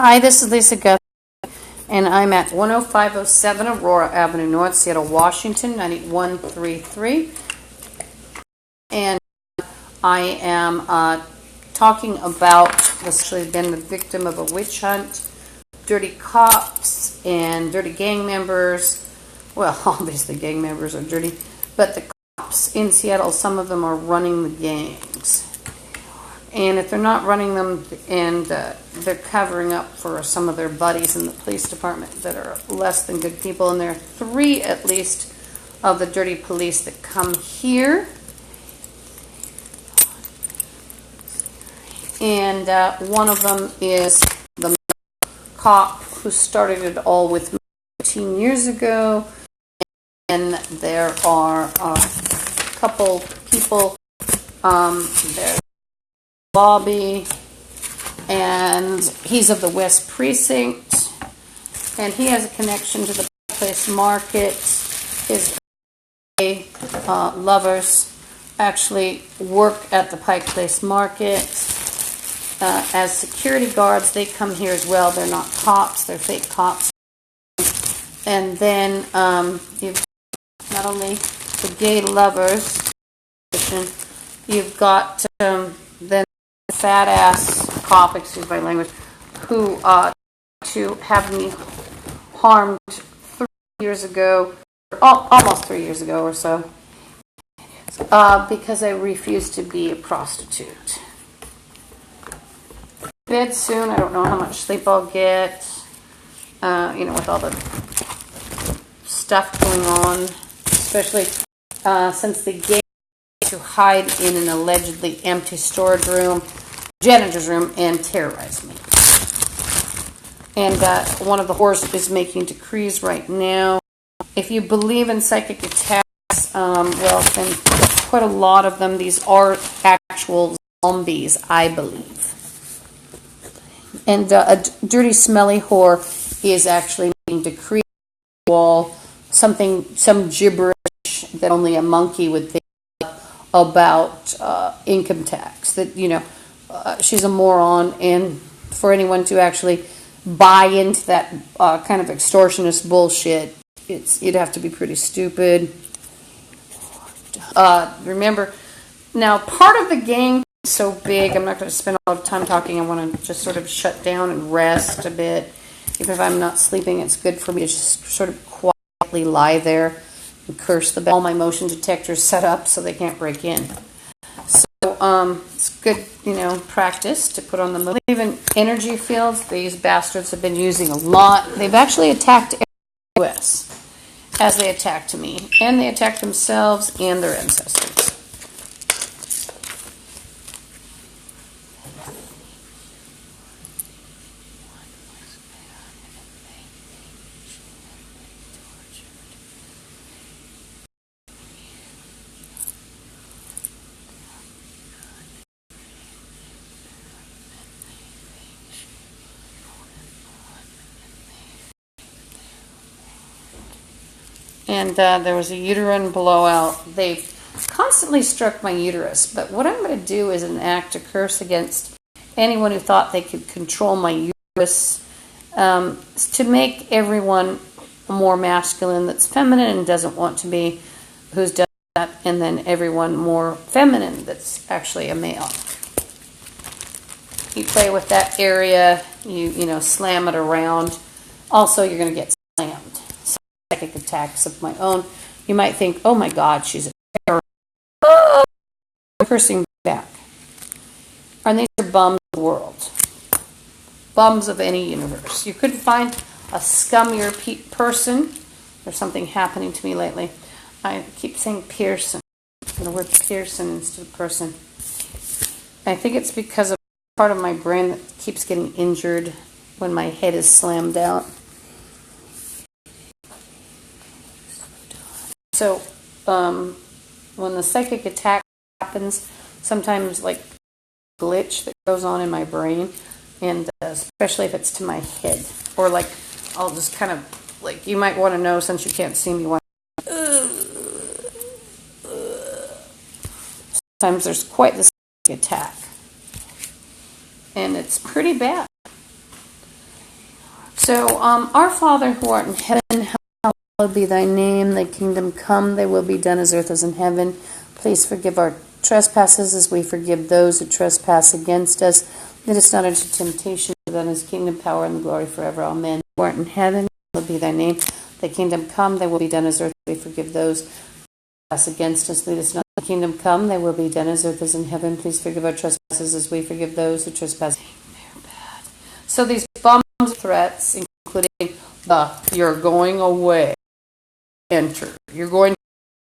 Hi, this is Lisa Guthrie, and I'm at 10507 Aurora Avenue North, Seattle, Washington, 98133. And I am talking about actually been the victim of a witch hunt, dirty cops and dirty gang members. Well, obviously gang members are dirty, but the cops in Seattle, some of them are running the gangs. And if they're not running them and they're covering up for some of their buddies in the police department that are less than good people, and there are 3 at least of the dirty police that come here. And one of them is the cop who started it all with me 15 years ago. And there are a couple people, there's Bobby, and he's of the West Precinct, and he has a connection to the Place Market. His lovers actually work at the Pike Place Market as security guards. They come here as well. They're not cops, they're fake cops. And then you've not only the gay lovers, you've got then fat ass cop, excuse my language, who to have me harmed 3 years ago, almost 3 years ago or so, because I refused to be a prostitute. Bed soon. I don't know how much sleep I'll get. With all the stuff going on, especially since the gang to hide in an allegedly empty storage room, janitor's room, and terrorize me. And one of the whores is making decrees right now. If you believe in psychic attacks, well, then quite a lot of them, these are actual zombies, I believe. And a dirty, smelly whore is actually making decrees on the wall, some gibberish that only a monkey would think about income tax. That, she's a moron, and for anyone to actually buy into that kind of extortionist bullshit, you'd have to be pretty stupid. Remember, now part of the gang is so big, I'm not going to spend a lot of time talking. I want to just sort of shut down and rest a bit. Even if I'm not sleeping, it's good for me to just sort of quietly lie there and curse the bell. All my motion detectors set up so they can't break in. So it's good, practice to put on the move. Even energy fields, these bastards have been using a lot. They've actually attacked the U.S. as they attacked me, and they attacked themselves and their ancestors. And there was a uterine blowout. They constantly struck my uterus. But what I'm going to do is enact a curse against anyone who thought they could control my uterus, to make everyone more masculine that's feminine and doesn't want to be, who's done that, and then everyone more feminine that's actually a male. You play with that area, you slam it around. Also, you're going to get slammed. Psychic attacks of my own. You might think, oh my God, she's a terrorist. Oh! I'm cursing back. And these are bums of the world. Bums of any universe. You couldn't find a scummier person. There's something happening to me lately. I keep saying Pearson. The word Pearson instead of person. I think it's because of part of my brain that keeps getting injured when my head is slammed out. So, when the psychic attack happens, sometimes like glitch that goes on in my brain, and especially if it's to my head, or like I'll just kind of like, you might want to know since you can't see me. Sometimes there's quite the psychic attack, and it's pretty bad. So, our Father who art in heaven, hallowed be thy name. Thy kingdom come, thy will be done as earth as in heaven. Please forgive our trespasses as we forgive those who trespass against us. Lead us not into temptation, but thine is kingdom, power, and the glory forever. Amen. Who art in heaven, hallowed be thy name. Thy kingdom come, thy will be done as earth as we forgive those who trespass against us. Lead us not into kingdom come, thy will be done as earth as in heaven. Please forgive our trespasses as we forgive those who trespass. They're bad. So these bombs threats, including the "you're going away," "enter," "you're going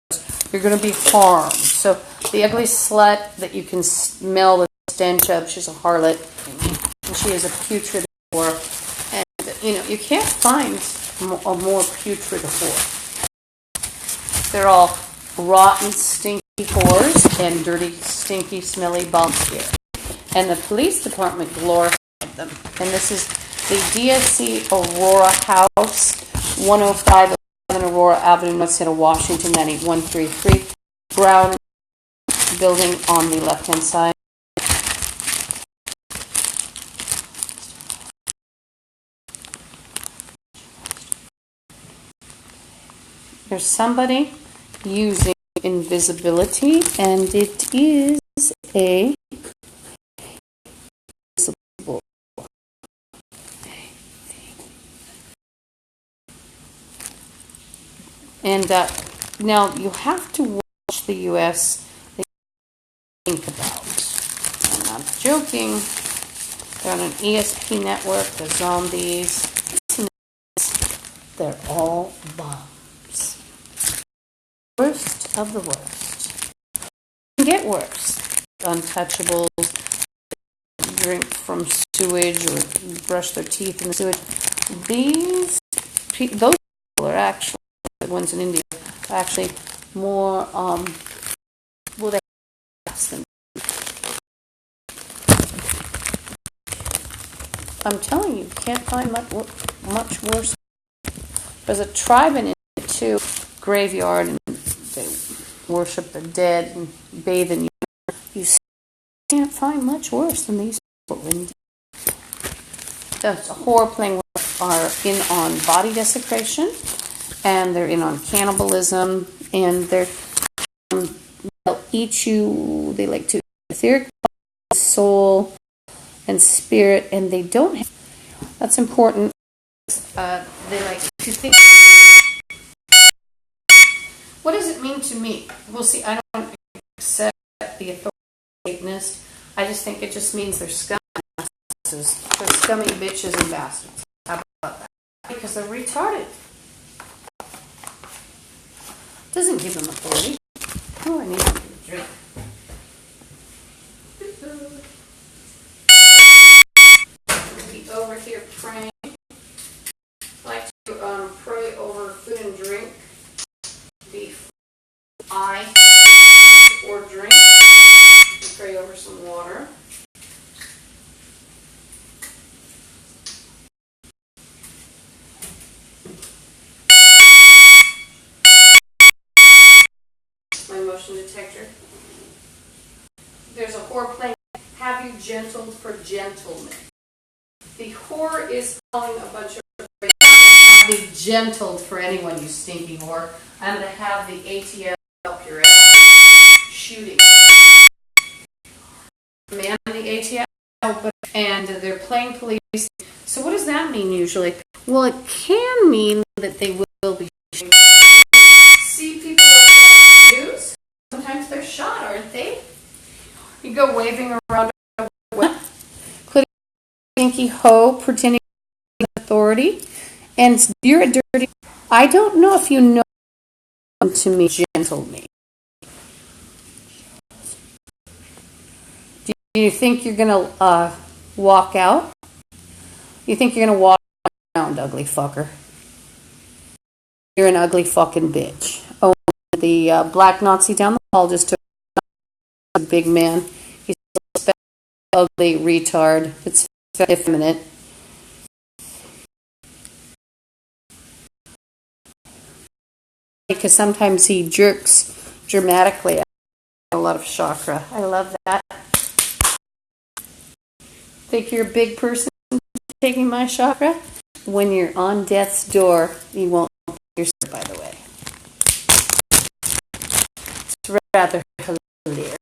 to be harmed." So the ugly slut that you can smell the stench of, she's a harlot, and she is a putrid whore. And you can't find a more putrid whore. They're all rotten, stinky whores and dirty, stinky, smelly bum here. And the police department glorified them. And this is the DSC Aurora House, 105 Aurora Avenue, North Seattle, Washington, 98133. Brown building on the left-hand side. There's somebody using invisibility, and it is a visible. And now you have to watch the U.S. They think about. I'm not joking. They're on an ESP network. The zombies. They're all bombs. Worst of the worst. It can get worse. Untouchables. Drink from sewage or brush their teeth in the sewage. Those people are actually, the ones in India, are actually more, they ask them. I'm telling you, can't find much worse. There's a tribe in India too, graveyard, and they worship the dead and bathe in urine. You can't find much worse than these people in India. The horror playing are in on body desecration, and they're in on cannibalism, and they'll eat you. They like to eat etheric soul and spirit, and they don't have. That's important. They like to think. What does it mean to me? Well, see, I don't accept the authority of Satanist. I just think it just means they're scum. They're scummy bitches and bastards. How about that? Because they're retarded. Doesn't give them authority. Oh, I need a drink. Be over here praying. I like to pray over food and drink before I eat or drink. Pray over some water. My motion detector. There's a whore playing, "Have you gentled for gentlemen?" The whore is calling a bunch of be gentled for anyone, you stinky whore. I'm going to have the ATF help your ass. Shooting. Man, the ATF, and they're playing police. So what does that mean usually? Well, it can mean that they will be shooting. See people on the news? Sometimes they're shot, aren't they? You go waving around including stinky hoe, pretending to be authority. And you're a dirty. I don't know if you know to me, gentle me. Do you think you're going to walk out? You think you're going to walk around, ugly fucker? You're an ugly fucking bitch. Oh, the black Nazi down the hall just took a big man. He's a ugly retard. It's effeminate. Because sometimes he jerks dramatically. A lot of chakra. I love that. Think you're a big person taking my chakra? when you're on death's door, you won't your by the way. It's rather hilarious.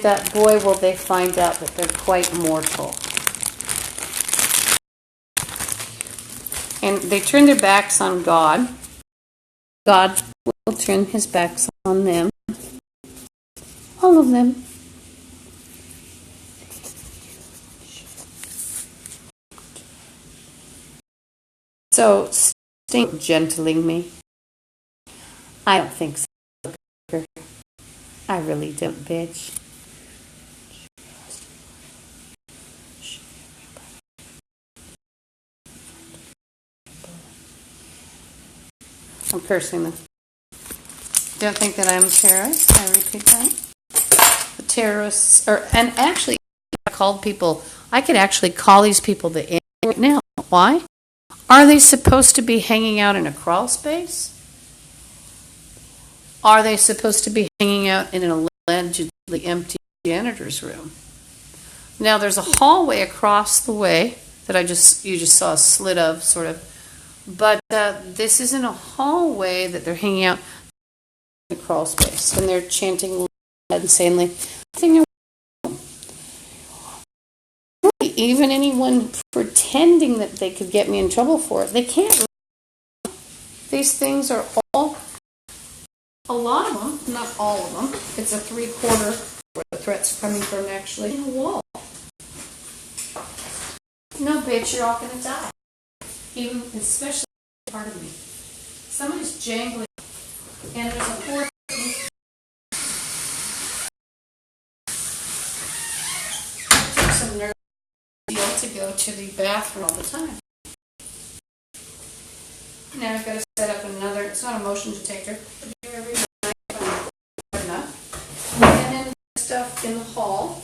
That boy, will they find out that they're quite mortal. And they turn their backs on God. God will turn his backs on them. All of them. So, stink gentling me. I don't think so. I really don't, bitch. I'm cursing them. Don't think that I'm a terrorist. I repeat that. The terrorists and actually, I called people. I could actually call these people the N right now. Why? Are they supposed to be hanging out in a crawl space? Are they supposed to be hanging out in an allegedly empty janitor's room? Now, there's a hallway across the way that you just saw a slit of, sort of. But this isn't a hallway that they're hanging out in a crawl space and they're chanting insanely. Even anyone pretending that they could get me in trouble for it, they can't. These things are all, a lot of them, not all of them. It's a 3/4 where the threat's coming from actually in a wall. No, bitch, you're all gonna die. Even, especially part of me. Somebody's jangling, and there's a fourth. It takes some nerve to go to the bathroom all the time. Now I've got to set up another. It's not a motion detector. But do every night enough. And then stuff in the hall.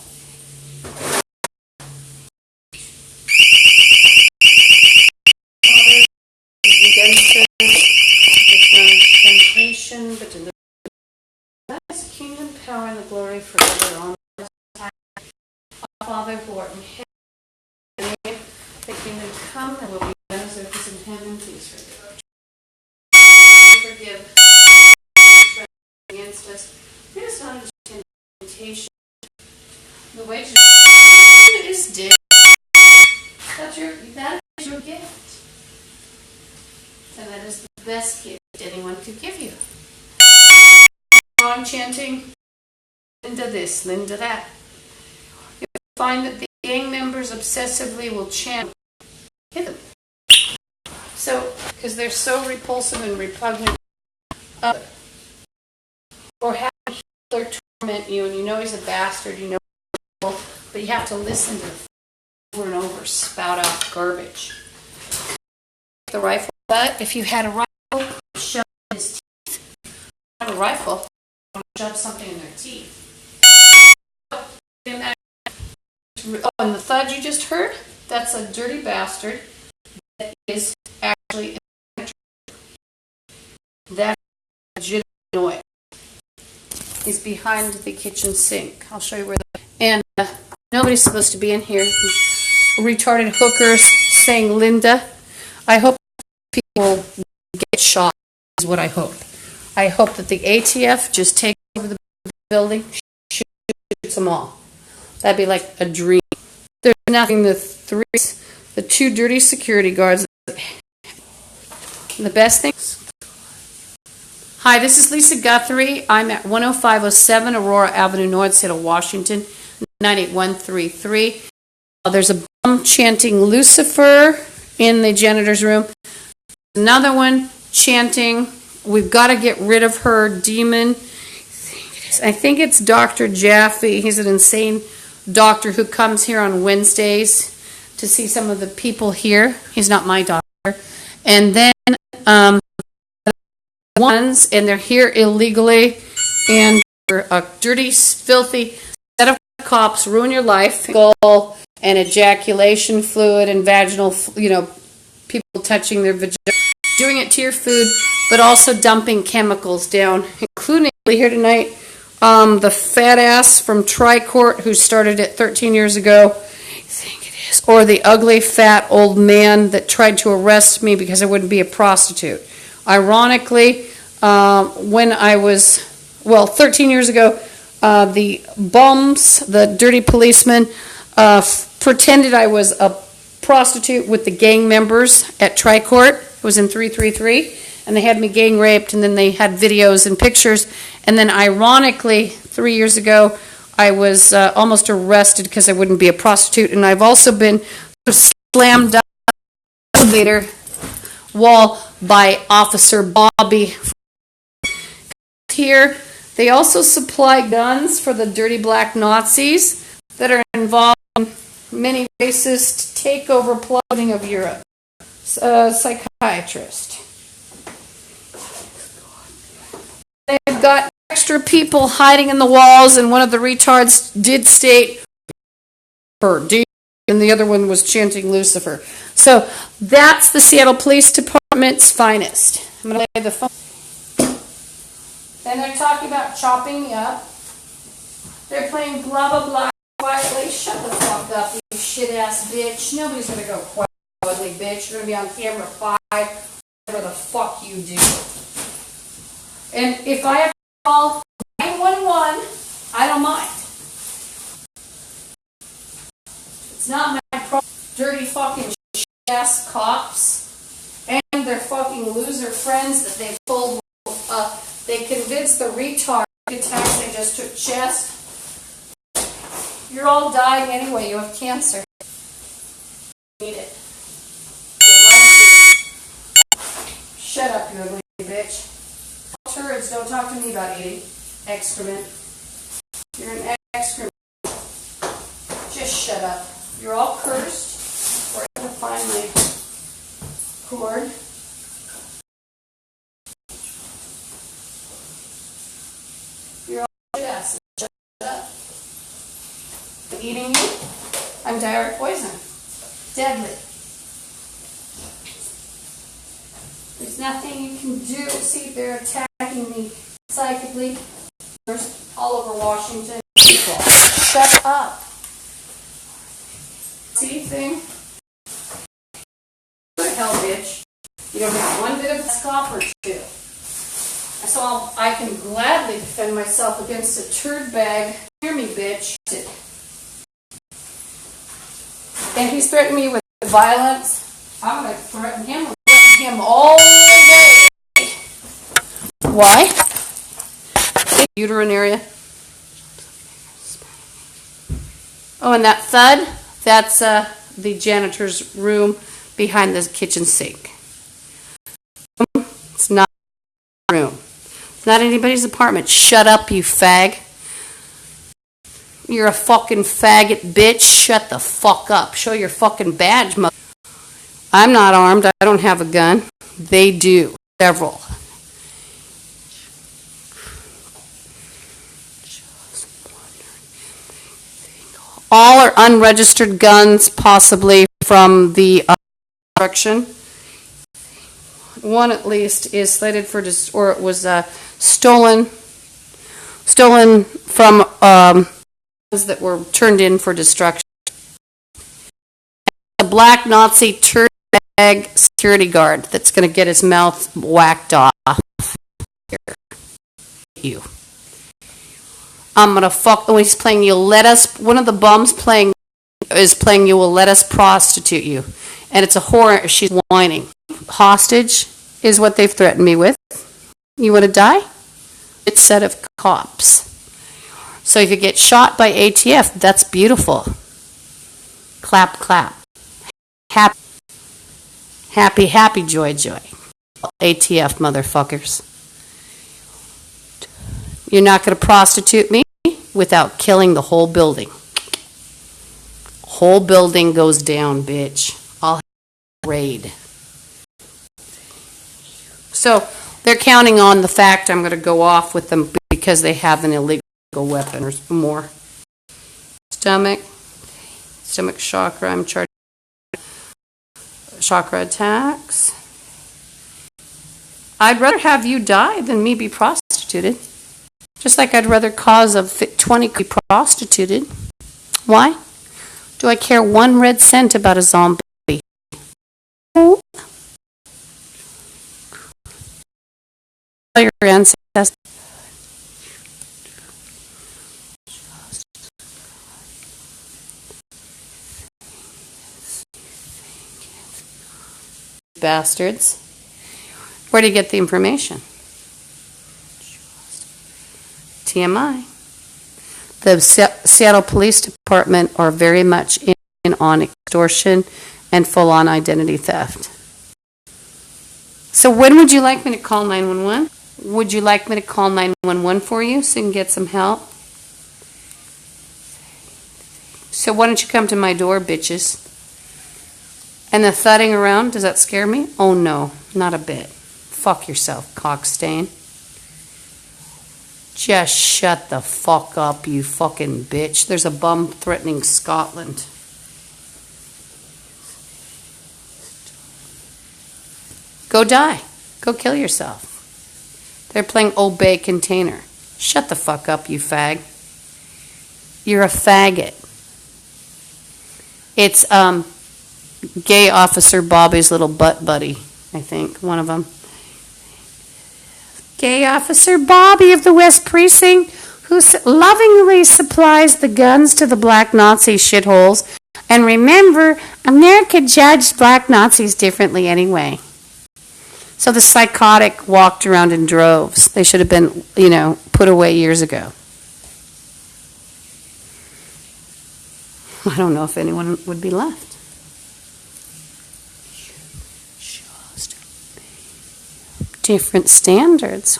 Temptation, but deliver. That's kingdom, power, and the glory forever on this time. Our Father who art in heaven, the kingdom come, and will be done as it is in heaven. Please forgive against us. Lead us not into temptation. The wages is death. That is your gift. And that is the best gift anyone could give you. I'm chanting Linda this, Linda that. You'll find that the gang members obsessively will chant hit them. So, because they're so repulsive and repugnant, or have Hitler torment you, and you know he's a bastard, you know, but you have to listen to over and over spout out garbage. The rifle. But if you had a rifle, shove his teeth. Have a rifle, shove something in their teeth. Oh, and the thud you just heard? That's a dirty bastard that is actually that legitimate noise. He's behind the kitchen sink. I'll show you where and nobody's supposed to be in here. Retarded hookers saying Linda. I hope people get shot is what I hope. I hope that the ATF just takes over the building, shoots them all. That'd be like a dream. There's nothing. The two dirty security guards. The best thing. Hi, this is Lisa Guthrie. I'm at 10507 Aurora Avenue North, Seattle, Washington, 98133. There's a bum chanting Lucifer in the janitor's room. Another one chanting, we've got to get rid of her demon. I think it's Dr. Jaffe. He's an insane doctor who comes here on Wednesdays to see some of the people here. He's not my doctor. And then ones, and they're here illegally, and a dirty, filthy set of cops ruin your life. And ejaculation fluid and vaginal, people touching their vagina, doing it to your food, but also dumping chemicals down, including here tonight, the fat ass from Tri-Court who started it 13 years ago. I think it is or the ugly fat old man that tried to arrest me because I wouldn't be a prostitute. Ironically, when I was, 13 years ago, the bums, the dirty policemen, pretended I was a prostitute with the gang members at Tri-Court. It was in 333, and they had me gang raped, and then they had videos and pictures. And then ironically, 3 years ago, I was almost arrested because I wouldn't be a prostitute, and I've also been slammed down the elevator wall by Officer Bobby. Here, they also supply guns for the dirty black Nazis that are involved in many racist takeover plotting of Europe. Psychiatrist. They've got extra people hiding in the walls, and one of the retards did state and the other one was chanting Lucifer. So that's the Seattle Police Department's finest. I'm going to lay the phone. Then they're talking about chopping me up. They're playing blah, blah, blah quietly. Shut the fuck up, you shit-ass bitch. Nobody's going to go quietly, bitch. You're going to be on CameraFi, whatever the fuck you do. And if I have to call 911, I don't mind. It's not my problem. Dirty fucking shit-ass cops and their fucking loser friends that they've pulled. They convinced the retard attacks they just took chest. You're all dying anyway. You have cancer. You need it. Shut up, you ugly bitch. Turds, don't talk to me about eating excrement. You're an excrement. Just shut up. You're all cursed. Or I have to find my cord. You're all shit-asses. Shut up. I'm eating you. I'm direct poison. Deadly. There's nothing you can do. See, they're attacking me psychically. There's all over Washington. People. Shut up. See thing? What the hell, bitch? You don't have one bit of scop or two. So I can gladly defend myself against a turd bag. Hear me, bitch. And he's threatening me with violence. I'm going to threaten him with him all day. Why? Uterine area. Oh, and that thud, that's the janitor's room behind the kitchen sink. It's not a room. It's not anybody's apartment. Shut up, you fag. You're a fucking faggot, bitch. Shut the fuck up. Show your fucking badge, mother. I'm not armed. I don't have a gun. They do. Several. All are unregistered guns, possibly from the destruction. One, at least, is slated for or it was stolen from that were turned in for destruction. A black Nazi turd bag security guard that's going to get his mouth whacked off. You. I'm going to fuck. Oh, he's playing You Let Us. One of the bums is playing You Will Let Us Prostitute You. And it's a whore. She's whining. Hostage is what they've threatened me with. You want to die? It's a set of cops. So if you get shot by ATF, that's beautiful. Clap, clap. Happy, happy, happy, joy, joy. ATF motherfuckers. You're not going to prostitute me without killing the whole building. Whole building goes down, bitch. I'll have a raid. So they're counting on the fact I'm going to go off with them because they have an illegal weapon or more. Stomach chakra. I'm charged chakra attacks. I'd rather have you die than me be prostituted. Just like I'd rather cause a 20 be prostituted. Why? Do I care one red cent about a zombie? Oh. Your ancestors. Bastards. Where do you get the information? TMI. The Seattle Police Department are very much in on extortion and full-on identity theft. So when would you like me to call 911? Would you like me to call 911 for you so you can get some help? So why don't you come to my door, bitches? And the thudding around, does that scare me? Oh no, not a bit. Fuck yourself, cockstain. Just shut the fuck up, you fucking bitch. There's a bum threatening Scotland. Go die. Go kill yourself. They're playing Obey Container. Shut the fuck up, you fag. You're a faggot. It's gay officer Bobby's little butt buddy, I think, one of them. Gay officer Bobby of the West Precinct, who lovingly supplies the guns to the black Nazi shitholes. And remember, America judged black Nazis differently anyway. So the psychotic walked around in droves. They should have been, put away years ago. I don't know if anyone would be left. Different standards.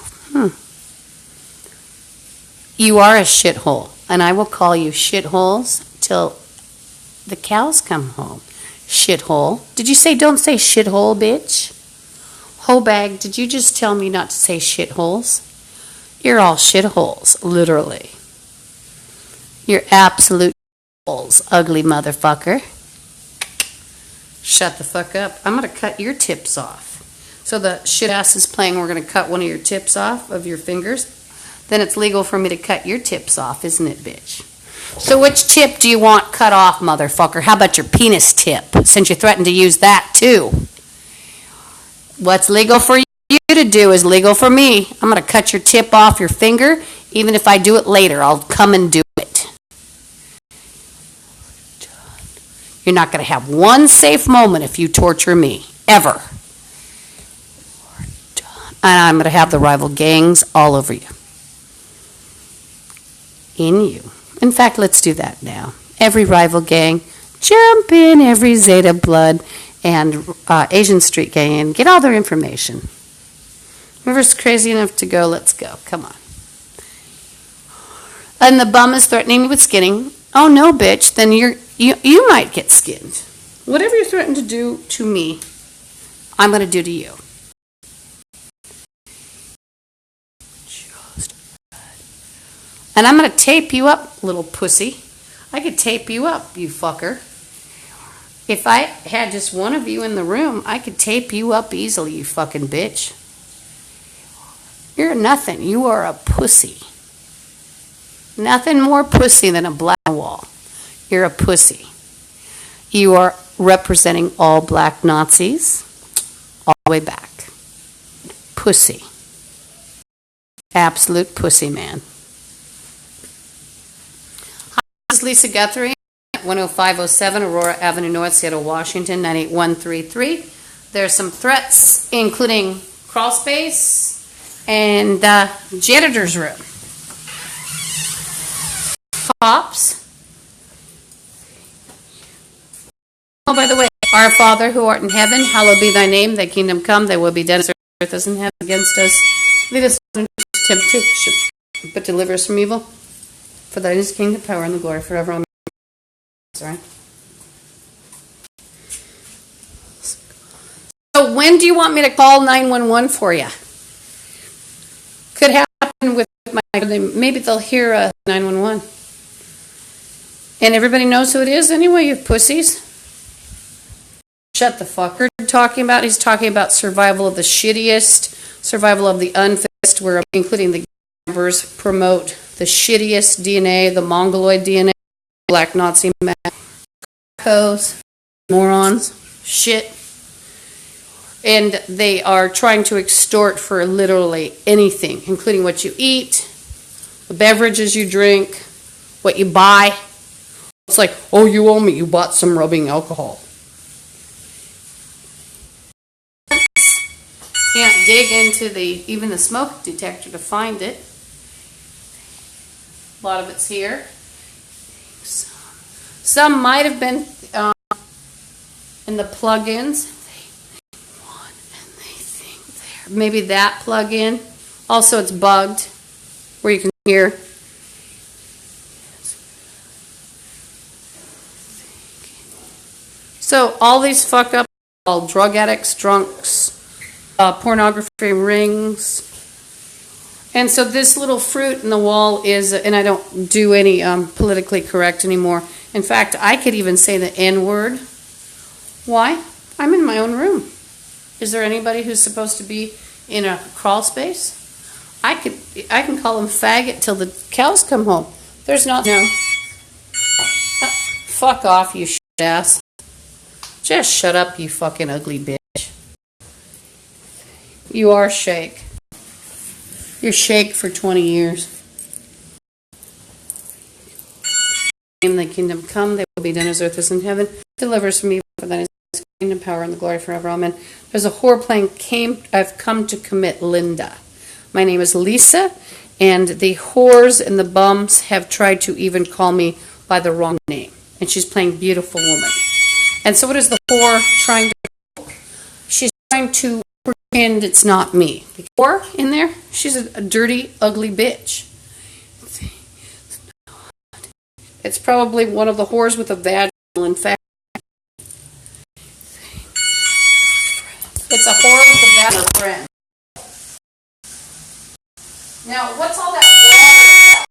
You are a shithole, and I will call you shitholes till the cows come home. Shithole. Did you say don't say shithole, bitch? Hobag, did you just tell me not to say shitholes? You're all shitholes, literally. You're absolute shitholes, ugly motherfucker. Shut the fuck up. I'm going to cut your tips off. So the shit ass is playing, we're going to cut one of your tips off of your fingers. Then it's legal for me to cut your tips off, isn't it, bitch? So which tip do you want cut off, motherfucker? How about your penis tip, since you threatened to use that, too? What's legal for you to do is legal for me. I'm going to cut your tip off your finger. Even if I do it later, I'll come and do it. You're not going to have one safe moment if you torture me, ever. And I'm going to have the rival gangs all over you. In you. In fact, let's do that now. Every rival gang, jump in, every Zeta Blood and Asian Street gang, and get all their information. Whoever's crazy enough to go, let's go. Come on. And the bum is threatening me with skinning. Oh no, bitch, then you might get skinned. Whatever you threaten to do to me, I'm going to do to you. And I'm going to tape you up, little pussy. I could tape you up, you fucker. If I had just one of you in the room, I could tape you up easily, you fucking bitch. You're nothing. You are a pussy. Nothing more pussy than a black wall. You're a pussy. You are representing all black Nazis all the way back. Pussy. Absolute pussy, man. This is Lisa Guthrie at 10507 Aurora Avenue North, Seattle, Washington, 98133. There are some threats, including crawl space and janitor's room. Cops. Oh, by the way, our Father who art in heaven, hallowed be thy name. Thy kingdom come, thy will be done as earth as in heaven. Against us, lead us not into temptation, but deliver us from evil. For thine is the kingdom, power, and the glory forever. Amen. Sorry. So when do you want me to call 911 for you? Could happen with my... Maybe they'll hear 911. And everybody knows who it is anyway, you pussies. Shut the fucker. He's talking about survival of the shittiest, survival of the unfit, where including the members promote the shittiest DNA, the Mongoloid DNA, Black Nazi wackos, morons, shit. And they are trying to extort for literally anything, including what you eat, the beverages you drink, what you buy. It's like, oh, you owe me, you bought some rubbing alcohol. Can't dig into even the smoke detector to find it. A lot of it's here. Some might have been in the plugins. Maybe that plug-in. Also, it's bugged, where you can hear. So all these fuck up, all drug addicts, drunks, pornography rings. And so this little fruit in the wall is, and I don't do any politically correct anymore. In fact, I could even say the N-word. Why? I'm in my own room. Is there anybody who's supposed to be in a crawl space? I can call him faggot till the cows come home. There's not no. Fuck off, you shit ass. Just shut up, you fucking ugly bitch. You are Shake. You're Shake for 20 years. In the kingdom come, they will be done as earth is in heaven. Deliver us from evil, for thine is the kingdom, power, and the glory forever. Amen. There's a whore playing I've come to commit Linda. My name is Lisa, and the whores and the bums have tried to even call me by the wrong name. And she's playing Beautiful Woman. And so what is the whore trying to do? She's trying to pretend it's not me. The whore in there, she's a dirty, ugly bitch. It's probably one of the whores with a vaginal infection. It's a whore with a vaginal friend. Now, what's all that water about?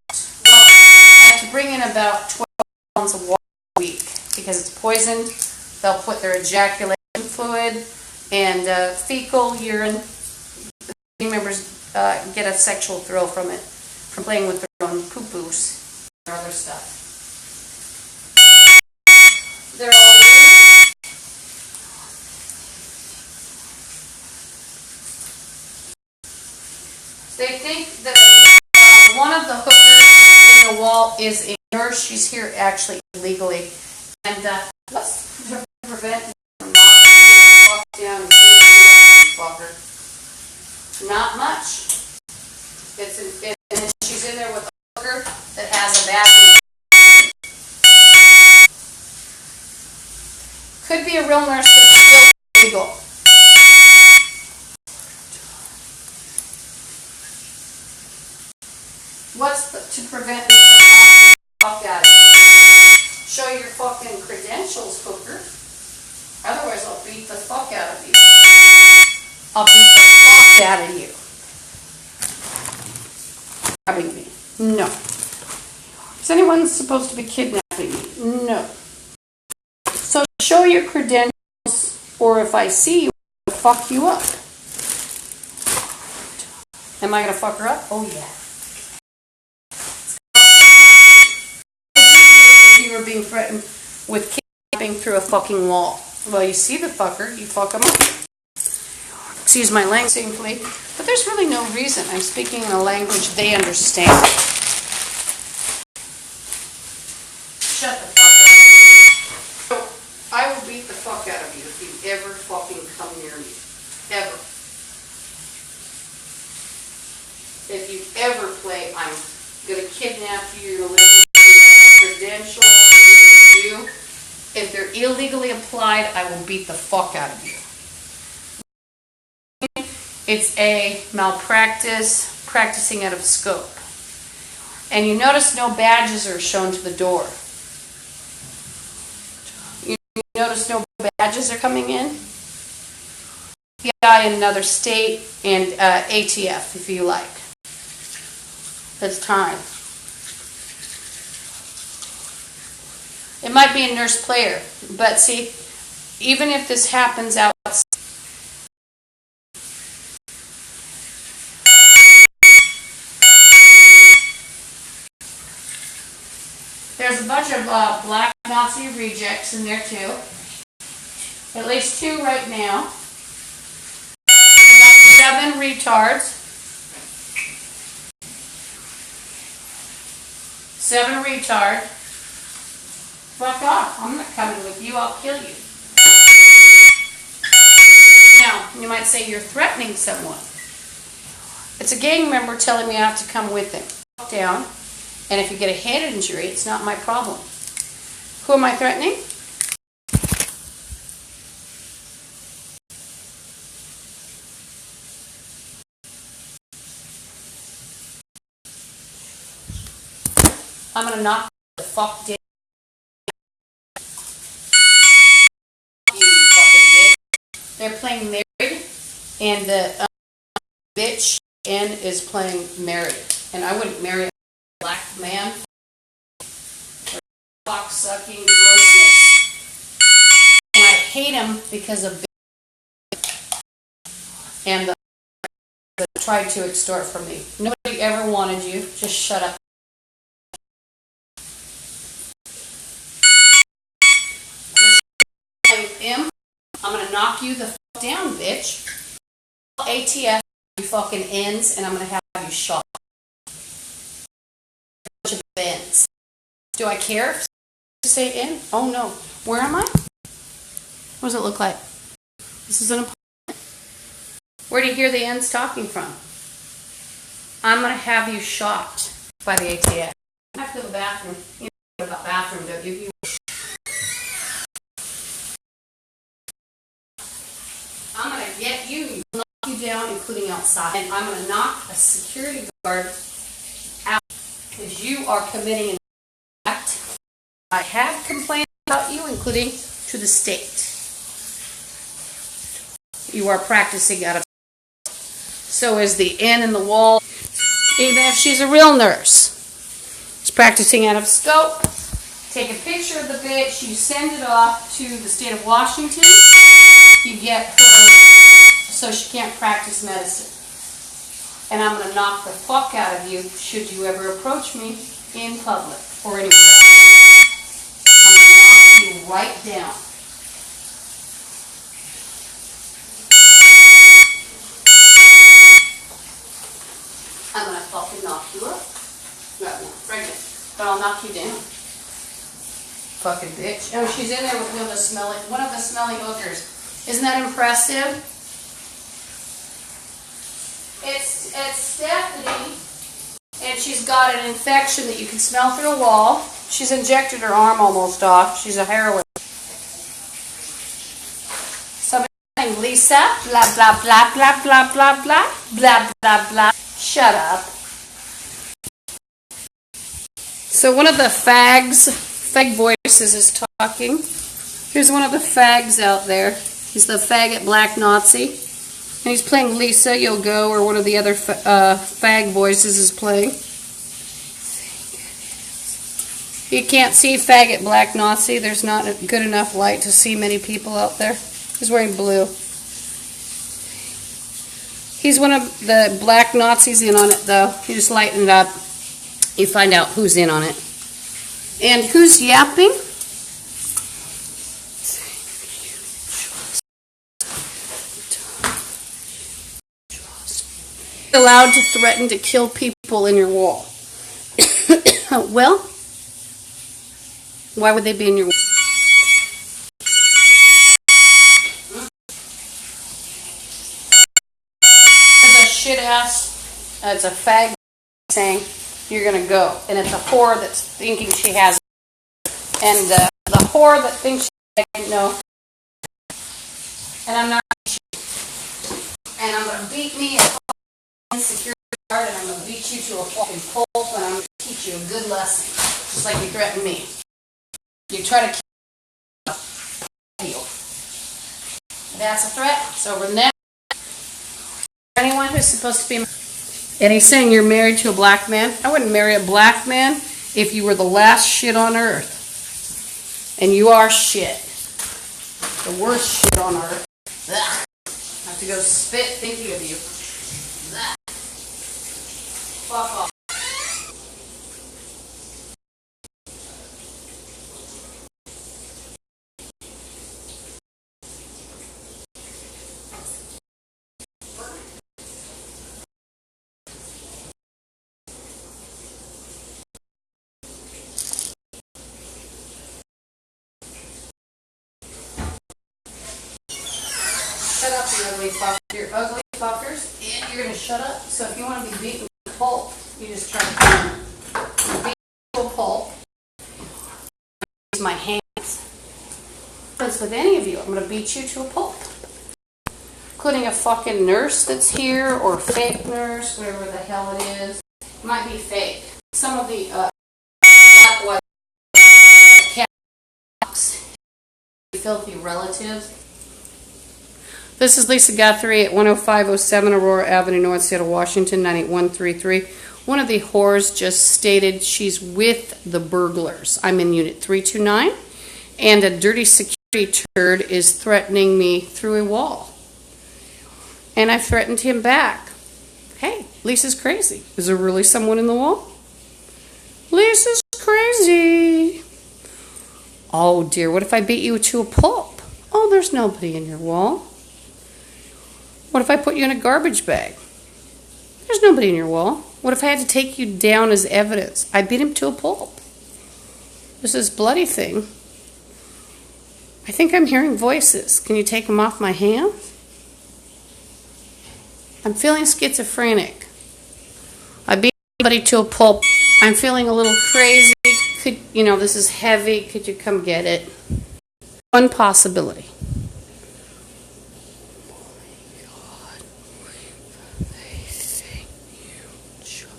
Well, I have to bring in about 12 pounds of water a week because it's poisoned. They'll put their ejaculation fluid and fecal urine. The team members get a sexual thrill from it, from playing with their own poo-poos and other stuff. They're all weird. They think that one of the hookers in the wall is a nurse. She's here actually illegally. And what's to prevent me from not being fucked down and being fucker? Not much. And she's in there with a hooker that has a bathroom. Could be a real nurse, but it's still illegal. What's to prevent me from knocking the fuck out of you? Show your fucking credentials, hooker. Otherwise, I'll beat the fuck out of you. I'll beat the fuck out of you. Grabbing me. No. Is anyone supposed to be kidnapping me? No. So show your credentials, or if I see you, I'll fuck you up. Am I going to fuck her up? Oh, yeah. If you were being threatened with kidnapping through a fucking wall. Well, you see the fucker, you fuck him up. Excuse my language simply, but there's really no reason. I'm speaking in a language they understand. Shut the fuck up. So, I will beat the fuck out of you if you ever fucking come near me. Ever. If you ever play, I'm going to kidnap you, you're going to listen to your credentials, you. If they're illegally applied, I will beat the fuck out of you. It's a malpractice, practicing out of scope. And you notice no badges are shown to the door. You notice no badges are coming in? PI in another state and ATF if you like. It's time. It might be a nurse player, but see, even if this happens outside, there's a bunch of black Nazi rejects in there too. At least 2 right now. About 7 retards. 7 retard. Fuck off. I'm not coming with you. I'll kill you. Now, you might say you're threatening someone. It's a gang member telling me I have to come with him. Down. And if you get a head injury, it's not my problem. Who am I threatening? I'm going to knock the fuck down. They're playing married, and the bitch N is playing married. And I wouldn't marry a black man. Cock-sucking grossness. And I hate him because of and the that tried to extort from me. Nobody ever wanted you. Just shut up. Him, I'm gonna knock you the fuck down, bitch. ATF, you fucking ends, and I'm gonna have you shot. Bunch of ends. Do I care to say in? Oh no. Where am I? What does it look like? This is an apartment. Where do you hear the ends talking from? I'm gonna have you shot by the ATF. I have to go to the bathroom. You know about bathroom, don't you? I'm going to get you, knock you down, including outside. And I'm going to knock a security guard out because you are committing an act. I have complained about you, including to the state. You are practicing out of. So is the N in the wall. Even if she's a real nurse. She's practicing out of scope. Take a picture of the bitch. You send it off to the state of Washington. You get her so she can't practice medicine. And I'm going to knock the fuck out of you should you ever approach me in public or anywhere else. I'm going to knock you right down. I'm going to fucking knock you up. No, pregnant. But I'll knock you down. Fucking bitch. Oh, she's in there with one of the smelly hookers. Isn't that impressive? It's Stephanie, and she's got an infection that you can smell through a wall. She's injected her arm almost off. She's a heroin. Somebody saying, Lisa, blah, blah, blah, blah, blah, blah, blah, blah, blah, blah. Shut up. So one of the fag voices is talking. Here's one of the fags out there. He's the faggot black Nazi. And he's playing Lisa, You'll Go, or one of the other fag voices is playing. You can't see faggot black Nazi. There's not a good enough light to see many people out there. He's wearing blue. He's one of the black Nazis in on it, though. You just lighten it up. You find out who's in on it. And who's yapping? Allowed to threaten to kill people in your wall. Well, why would they be in your wall? There's a shit ass, it's a fag saying you're gonna go, and it's a whore that's thinking she has it. And the whore that thinks she has it, no. And I'm not. And I'm gonna beat me at security guard, and I'm going to beat you to a fucking pulp, and I'm going to teach you a good lesson, just like you threatened me. You try to kill you. That's a threat. It's over now. Anyone who's supposed to be, and he's saying you're married to a black man. I wouldn't marry a black man if you were the last shit on earth. And you are shit. The worst shit on earth. Ugh. I have to go spit thinking of you. Ugh. Fuck off. you ugly fuckers. You're ugly fuckers, and you're gonna shut up. So if you want to be beaten to a pulp, you just try to beat to a pulp. Use my hands. Because with any of you, I'm gonna beat you to a pulp. Including a fucking nurse that's here, or fake nurse, whatever the hell it is. It might be fake. Some of the that was filthy relatives. This is Lisa Guthrie at 10507 Aurora Avenue North, Seattle, Washington, 98133. One of the whores just stated she's with the burglars. I'm in Unit 329, and a dirty security turd is threatening me through a wall. And I threatened him back. Hey, Lisa's crazy. Is there really someone in the wall? Lisa's crazy. Oh dear, what if I beat you to a pulp? Oh, there's nobody in your wall. What if I put you in a garbage bag? There's nobody in your wall. What if I had to take you down as evidence? I beat him to a pulp. This is bloody thing. I think I'm hearing voices. Can you take them off my hands? I'm feeling schizophrenic. I beat somebody to a pulp. I'm feeling a little crazy. Could, this is heavy. Could you come get it? One possibility.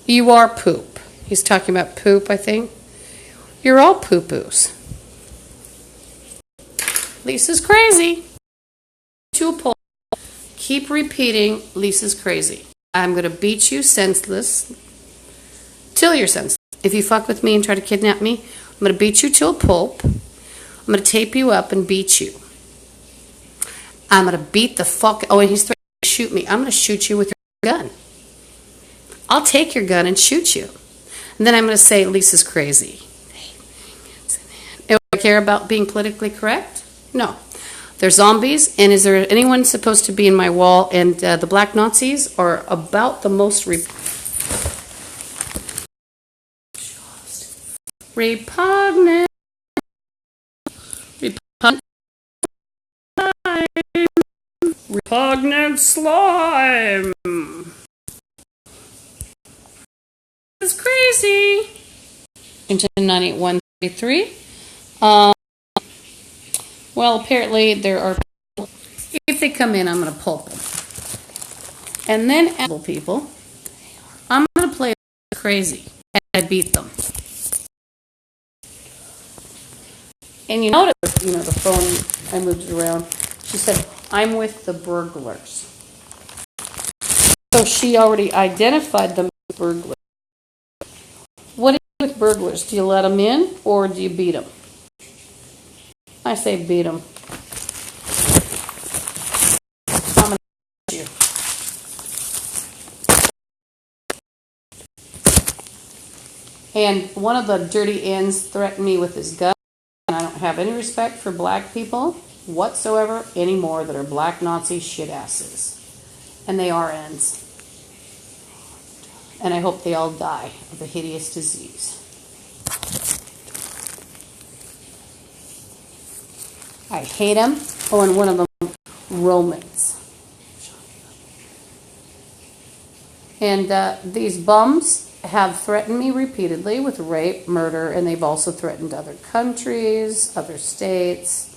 You are poop. He's talking about poop, I think. You're all poo-poos. Lisa's crazy. To a pulp. Keep repeating, Lisa's crazy. I'm going to beat you senseless till you're senseless. If you fuck with me and try to kidnap me, I'm going to beat you to a pulp. I'm going to tape you up and beat you. I'm going to beat the fuck... Oh, and he's threatening to shoot me. I'm going to shoot you with your gun. I'll take your gun and shoot you. And then I'm going to say, Lisa's crazy. Do I care about being politically correct? No. They're zombies, and is there anyone supposed to be in my wall? And the black Nazis are about the most repugnant. Repugnant slime. It's crazy. Into 98133. Well, apparently there are people. If they come in, I'm going to pulp them. And then people, I'm going to play crazy. And I beat them. And you notice, the phone, I moved it around. She said, I'm with the burglars. So she already identified them as burglars. What do you do with burglars? Do you let them in or do you beat them? I say beat them. I'm going to beat you. And one of the dirty ends threatened me with his gun. And I don't have any respect for black people whatsoever anymore that are black Nazi shit asses. And they are ends. And I hope they all die of a hideous disease. I hate them. Oh, and one of them, Romans. And these bums have threatened me repeatedly with rape, murder, and they've also threatened other countries, other states.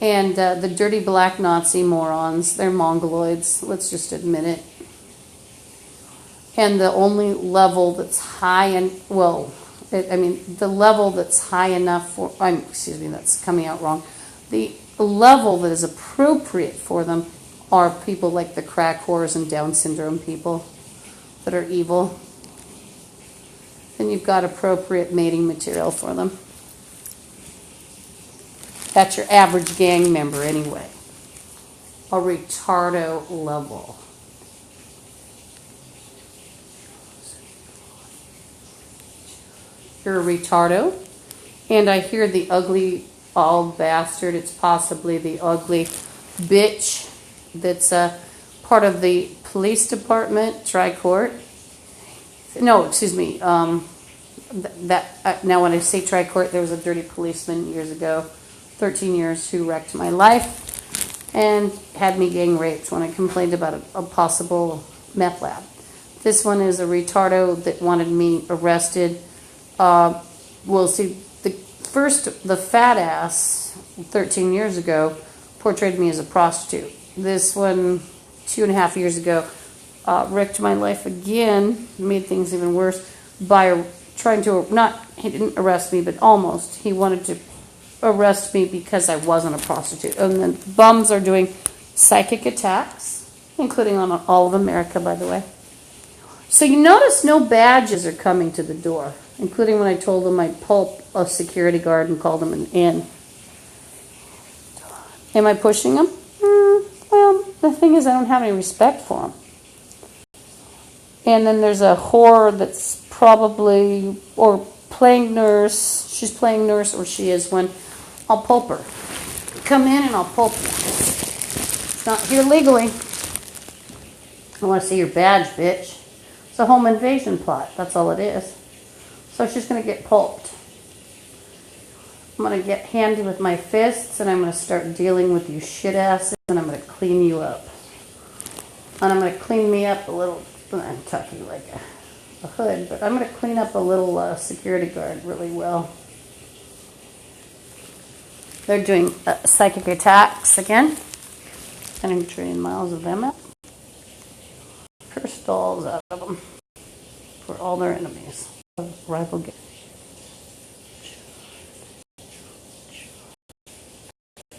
And the dirty black Nazi morons, they're mongoloids, let's just admit it. And the only level that's high, and the level that's high enough for, that's coming out wrong. The level that is appropriate for them are people like the crack whores and Down syndrome people that are evil. Then you've got appropriate mating material for them. That's your average gang member anyway. A retardo level. You're a retardo. And I hear the ugly old bastard. It's possibly the ugly bitch that's part of the police department, Tri-Court. No, excuse me. Now when I say Tri-Court, there was a dirty policeman years ago, 13 years, who wrecked my life. and had me gang raped when I complained about a possible meth lab. This one is a retardo that wanted me arrested. Well, see, the fat ass 13 years ago portrayed me as a prostitute. This one, 2.5 years ago, wrecked my life again, made things even worse by trying to, he didn't arrest me, but almost. He wanted to arrest me because I wasn't a prostitute. And then bums are doing psychic attacks, including on all of America, by the way. So you notice no badges are coming to the door, including when I told them I'd pulp a security guard and called him an in. Am I pushing them? Well, the thing is I don't have any respect for them. And then there's a whore that's probably, or playing nurse, she's playing nurse, or she is, when I'll pulp her. Come in and I'll pulp you. It's not here legally. I want to see your badge, bitch. It's a home invasion plot. That's all it is. So she's going to get pulped. I'm going to get handy with my fists, and I'm going to start dealing with you shit asses, and I'm going to clean you up. And I'm going to clean me up a little. I'm talking like a hood, but I'm going to clean up a little security guard really well. They're doing psychic attacks again. And I'm trading miles of them out. Curse dolls out of them for all their enemies. Rival game.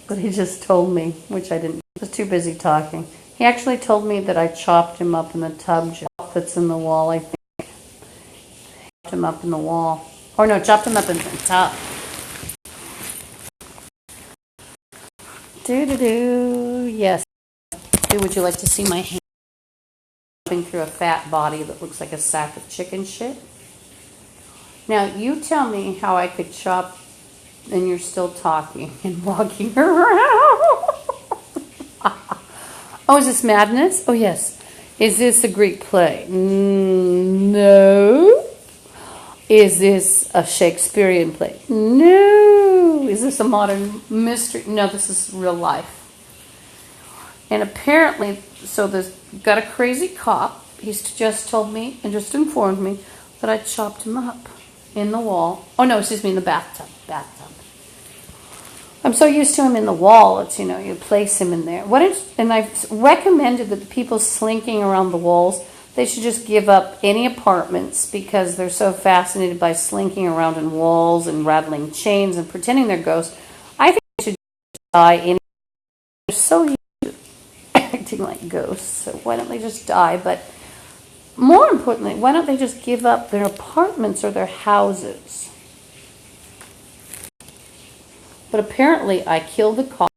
But he just told me, which I didn't. I was too busy talking. He actually told me that I chopped him up in the tub that's in the wall, I think. Chopped him up in the wall. Or no, chopped him up in the tub. Yes. Would you like to see my hand chopping through a fat body that looks like a sack of chicken shit? Now, you tell me how I could chop, and you're still talking and walking around. Oh, is this madness? Oh, yes. Is this a Greek play? No. Is this a Shakespearean play? No. Is this a modern mystery? No, this is real life. And apparently, so there's got a crazy cop. He's just told me and just informed me that I chopped him up in the wall. Oh, no, excuse me, in the bathtub. I'm so used to him in the wall. It's, you place him in there. And I've recommended that the people slinking around the walls, they should just give up any apartments because they're so fascinated by slinking around in walls and rattling chains and pretending they're ghosts. I think they should die. They're so used to acting like ghosts, so why don't they just die? But more importantly, why don't they just give up their apartments or their houses? But apparently I killed the cop,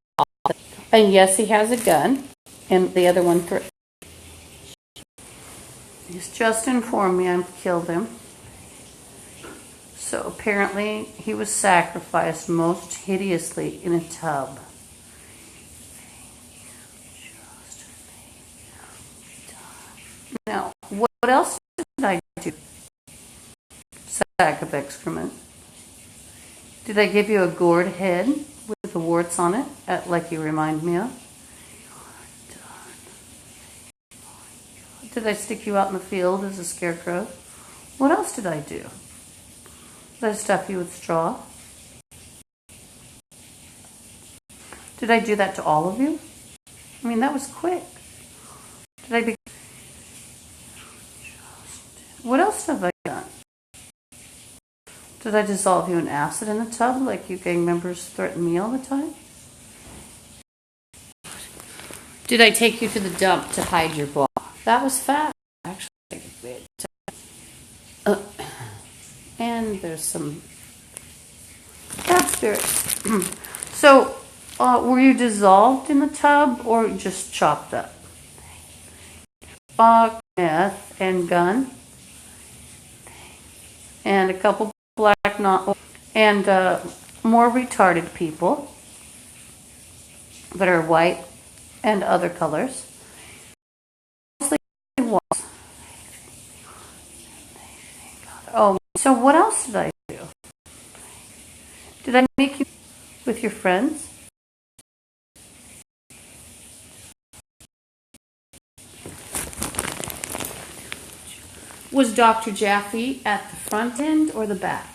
and yes, he has a gun, and the other one, he's just informed me I've killed him. So apparently he was sacrificed most hideously in a tub. Now, what else did I do? Sack of excrement. Did I give you a gourd head with the warts on it, like you remind me of? Did I stick you out in the field as a scarecrow? What else did I do? Did I stuff you with straw? Did I do that to all of you? I mean, that was quick. What else have I done? Did I dissolve you in acid in the tub like you gang members threaten me all the time? Did I take you to the dump to hide your ball? That was fast, actually. And there's some bad spirits. So, were you dissolved in the tub or just chopped up? Meth and gun. And a couple black knot, and more retarded people that are white and other colors. Oh, so what else did I do? Did I make you with your friends? Was Dr. Jaffe at the front end or the back?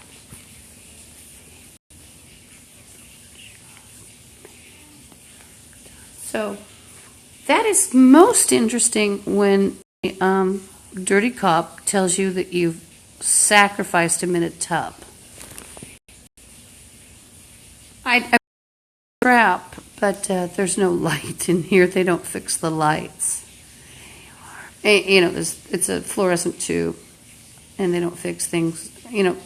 So that is most interesting when Dirty Cop tells you that you've sacrificed him in a tub. I crap, but there's no light in here. They don't fix the lights. You know, it's a fluorescent tube, and they don't fix things. You know,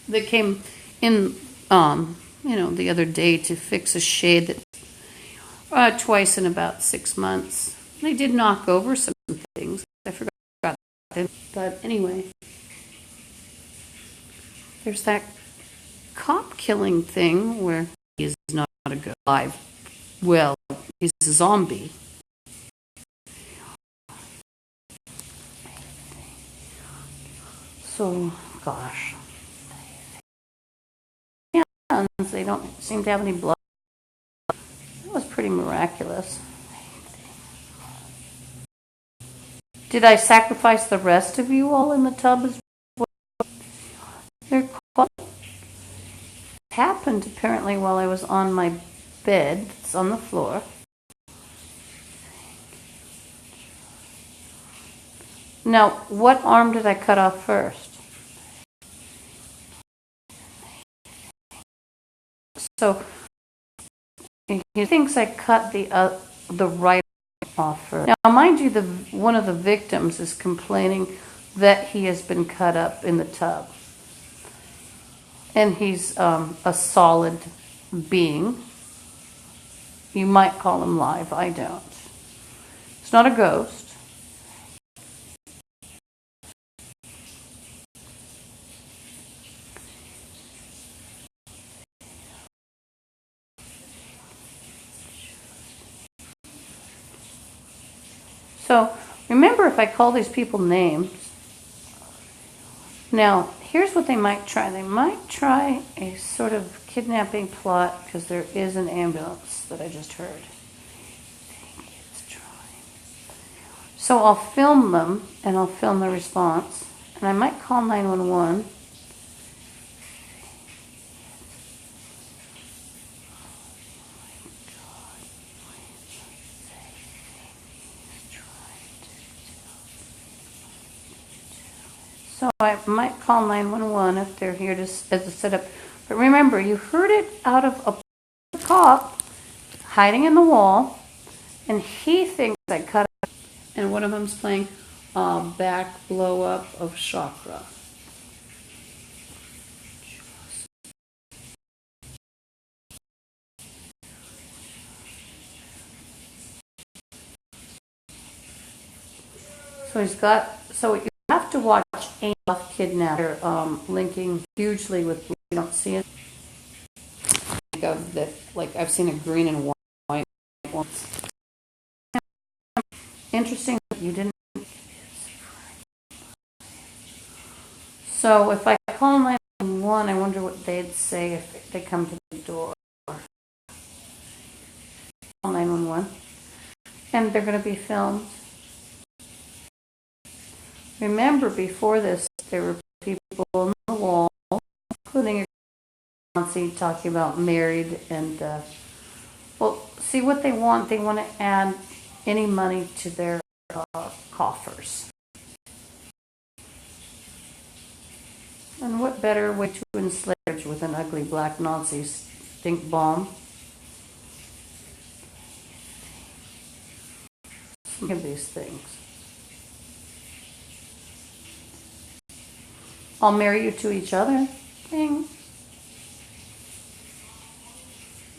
they came in, you know, the other day to fix a shade that twice in about 6 months. They did knock over some things. I forgot that. But anyway, there's that cop killing thing where he is not a good live. Well, he's a zombie. So, gosh. Yeah, they don't seem to have any blood. That was pretty miraculous. Did I sacrifice the rest of you all in the tub as well? They're quite... It happened apparently while I was on my bed. It's on the floor. Now, what arm did I cut off first? So he thinks I cut the right off first. Now, mind you, one of the victims is complaining that he has been cut up in the tub, and he's a solid being. You might call him live. I don't. It's not a ghost. So remember, if I call these people names, now here's what they might try. They might try a sort of kidnapping plot because there is an ambulance that I just heard. So I'll film them and I'll film the response, and I might call 911. So I might call 911 if they're here as a setup. But remember, you heard it out of a cop hiding in the wall, and he thinks I cut it. And one of them's playing back blow up of chakra. So you have to watch Angel Kidnapper linking hugely with, you don't see it. Of that, like I've seen a green and white once. Interesting that you didn't. So if I call 911, I wonder what they'd say if they come to the door. Call 911, and they're going to be filmed. Remember, before this, there were people on the wall, including a Nancy, talking about married and, well, see what they want. They want to add any money to their coffers. And what better way to enslave with an ugly black Nazi stink bomb? Look at these things. I'll marry you to each other. Ding.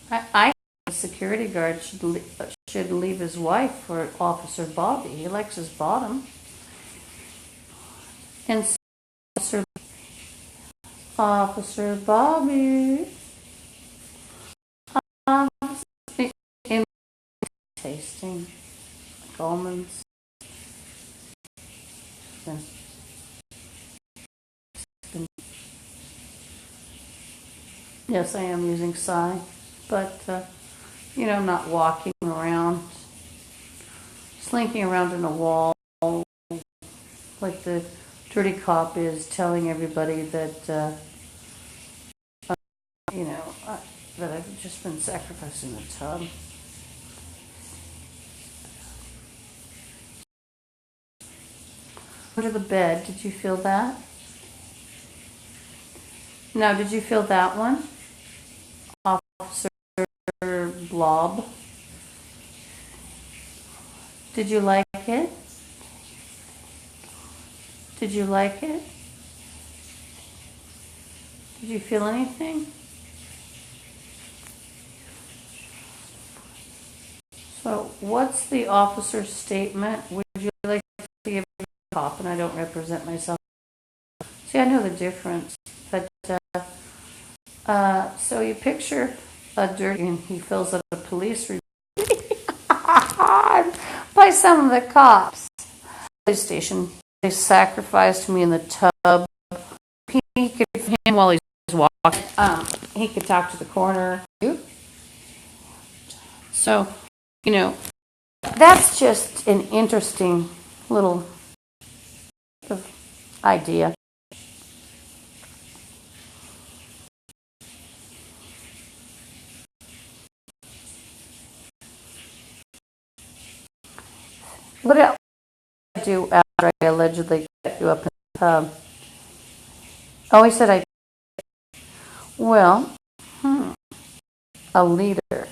I think a security guard should leave his wife for Officer Bobby. He likes his bottom. And Officer Bobby. Tasting like almonds. Yes, I am using Psy, but, you know, not walking around, slinking around in a wall, like the dirty cop is telling everybody that, that I've just been sacrificed in the tub. Under the bed, did you feel that? Now, did you feel that one? Officer Blob. Did you like it? Did you like it? Did you feel anything? So, what's the officer's statement? Would you like to give a cop? And I don't represent myself. See, I know the difference. But so you picture a dirty, and he fills out a police report by some of the cops. Police station. They sacrificed me in the tub. He could him while he's walking. He could talk to the coroner. So, that's just an interesting little idea. What else did I do after I allegedly cut you up in the tub? Oh, he said a leader.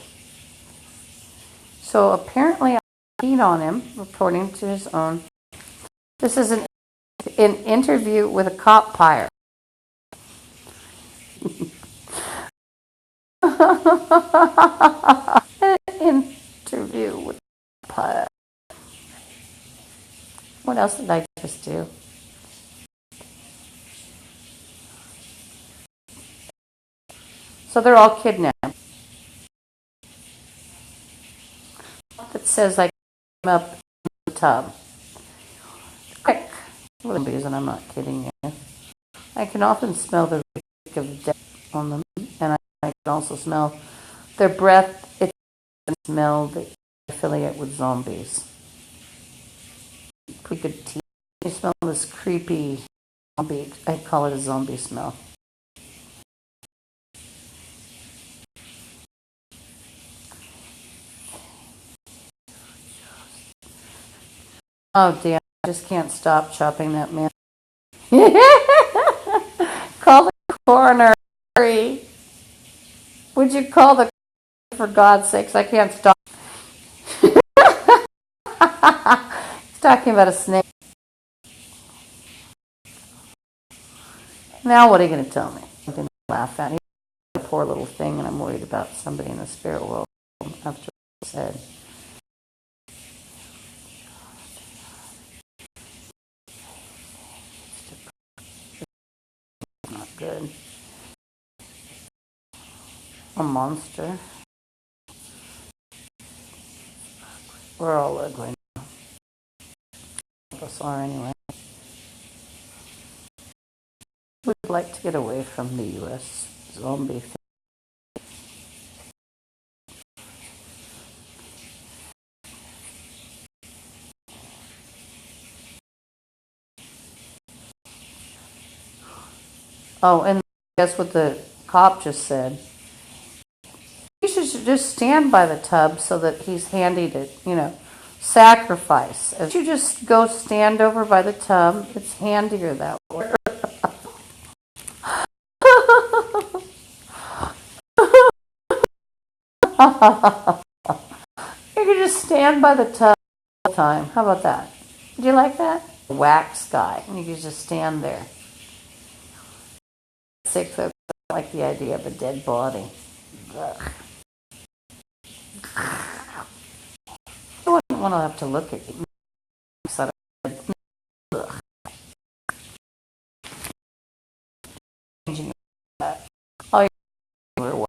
So apparently I peed on him, according to his own. This is an interview with a cop pyre. An interview with a pyre. What else did I just do? So they're all kidnapped. That says I came up in the tub. Quick. Zombies, and I'm not kidding you. I can often smell the reek of death on them, and I can also smell their breath. It's a smell that I affiliate with zombies. Pretty good tea. You smell this creepy zombie. I call it a zombie smell. Oh, damn. I just can't stop chopping that man. Call the coroner. Would you call the coroner, for God's sakes? I can't stop. He's talking about a snake. Now what are you going to tell me? Something to laugh at. He's a poor little thing, and I'm worried about somebody in the spirit world after what I said. Not good. A monster. We're all ugly now. All of us are anyway. We'd like to get away from the U.S. zombie thing. Oh, and guess what the cop just said? You should just stand by the tub so that he's handy to, sacrifice. If you just go stand over by the tub, it's handier that way. You can just stand by the tub all the time. How about that? Do you like that? Wax guy. And you can just stand there. Sick folks don't like the idea of a dead body. Ugh. I wouldn't want to have to look at you. Ugh. Oh, you're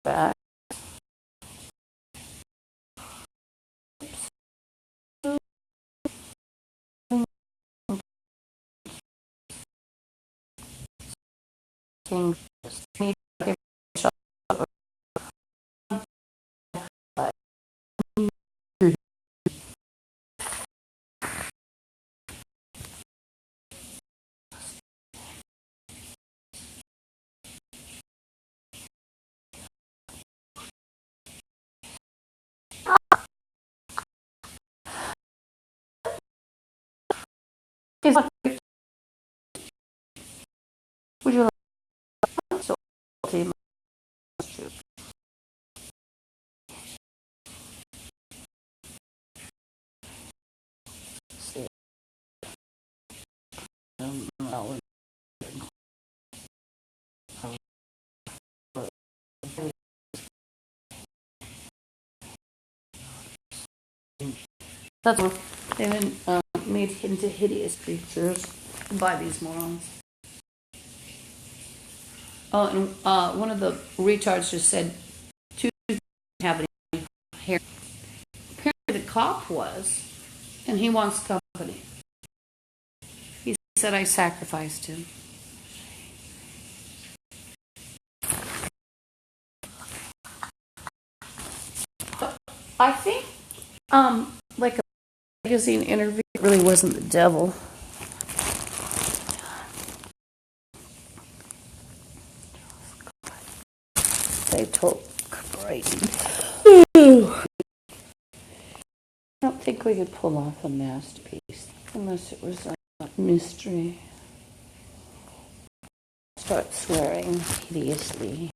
back. Is would you like salty mustard? That's what they've been made into hideous creatures by these morons. Oh, and one of the retards just said, two have any hair. Apparently the cop was, and he wants company. He said I sacrificed him. But I think, like a magazine interview, it really wasn't the devil. They told Brady. I don't think we could pull off a masterpiece unless it was a mystery. Start swearing hideously.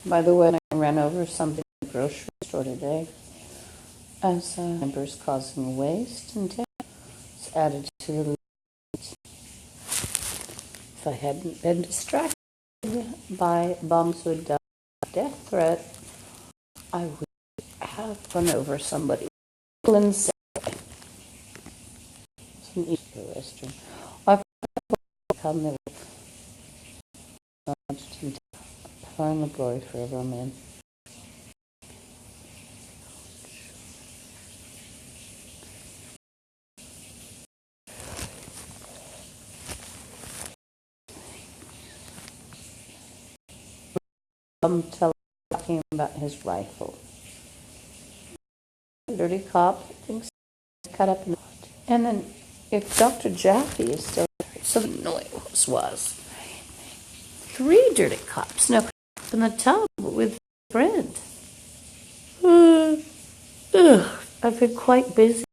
By the way, I ran over something at the grocery store today as members causing waste and death. It's added to the list. If I hadn't been distracted by bums with death threat, I would have run over somebody. Some Easter Western. I've come there and find the glory forever, amen. Talking about his rifle. Dirty cop thinks it's cut up in the... And then if Dr. Jaffe is still there, so noise was. 3 dirty cops. No, in the tub with bread. I've been quite busy.